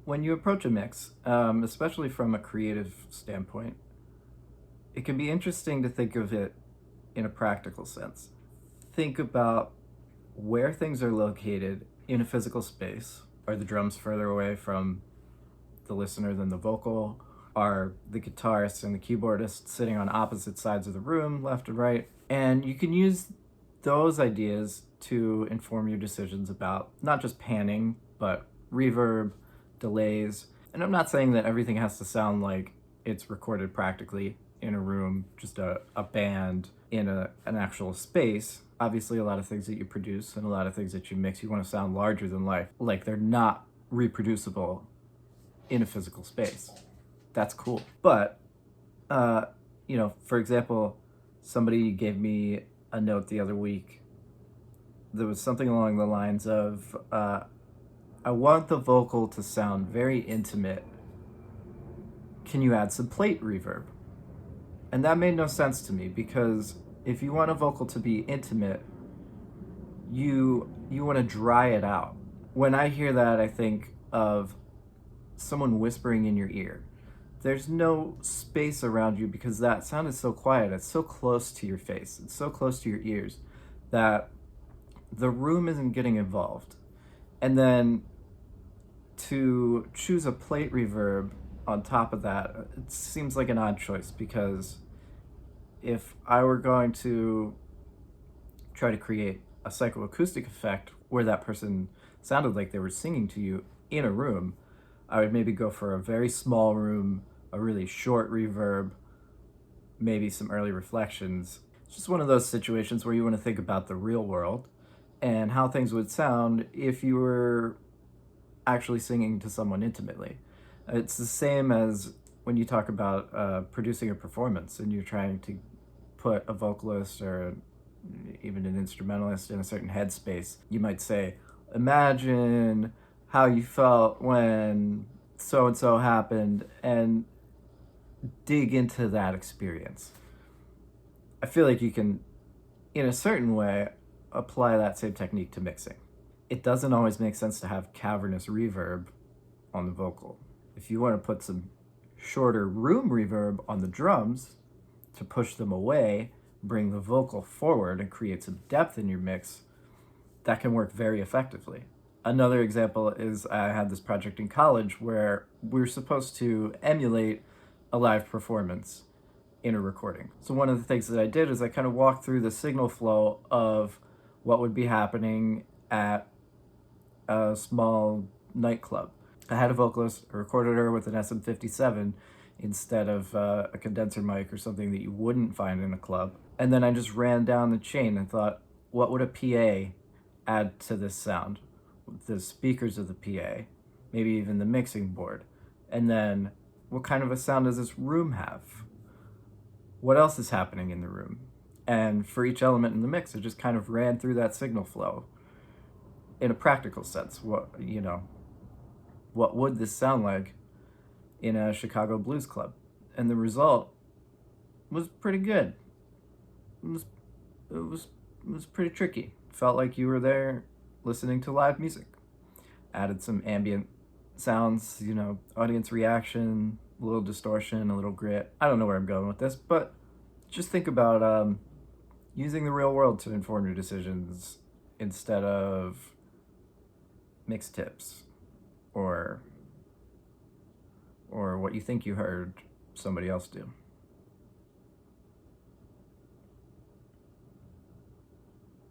When you approach a mix, especially from a creative standpoint, it can be interesting to think of it in a practical sense. Think about where things are located in a physical space. Are the drums further away from the listener than the vocal? Are the guitarist and the keyboardist sitting on opposite sides of the room, left and right? And you can use those ideas to inform your decisions about not just panning, but reverb, delays. And I'm not saying that everything has to sound like it's recorded practically in a room, just a band in an actual space. Obviously, a lot of things that you produce and a lot of things that you mix, you want to sound larger than life, like they're not reproducible in a physical space. That's cool. But, for example, somebody gave me a note the other week. There was something along the lines of, I want the vocal to sound very intimate. Can you add some plate reverb? And that made no sense to me, because if you want a vocal to be intimate, you want to dry it out. When I hear that, I think of someone whispering in your ear. There's no space around you because that sound is so quiet. It's so close to your face. It's so close to your ears that the room isn't getting involved. And then to choose a plate reverb on top of that, it seems like an odd choice, because if I were going to try to create a psychoacoustic effect where that person sounded like they were singing to you in a room, I would maybe go for a very small room, a really short reverb, maybe some early reflections. It's just one of those situations where you want to think about the real world and how things would sound if you were actually singing to someone intimately. It's the same as when you talk about producing a performance and you're trying to put a vocalist or even an instrumentalist in a certain headspace. You might say, imagine how you felt when so and so happened, and dig into that experience. I feel like you can, in a certain way, apply that same technique to mixing. It doesn't always make sense to have cavernous reverb on the vocal. If you want to put some shorter room reverb on the drums to push them away, bring the vocal forward and create some depth in your mix, that can work very effectively. Another example is I had this project in college where we were supposed to emulate a live performance in a recording. So one of the things that I did is I kind of walked through the signal flow of what would be happening at a small nightclub. I had a vocalist, I recorded her with an SM57 instead of a condenser mic or something that you wouldn't find in a club. And then I just ran down the chain and thought, what would a PA add to this sound? The speakers of the PA, maybe even the mixing board. And then what kind of a sound does this room have? What else is happening in the room? And for each element in the mix, it just kind of ran through that signal flow in a practical sense. What would this sound like in a Chicago blues club? And the result was pretty good. It was pretty tricky. Felt like you were there listening to live music. Added some ambient sounds, audience reaction, a little distortion, a little grit. I don't know where I'm going with this, but just think about using the real world to inform your decisions instead of mix tips or what you think you heard somebody else do.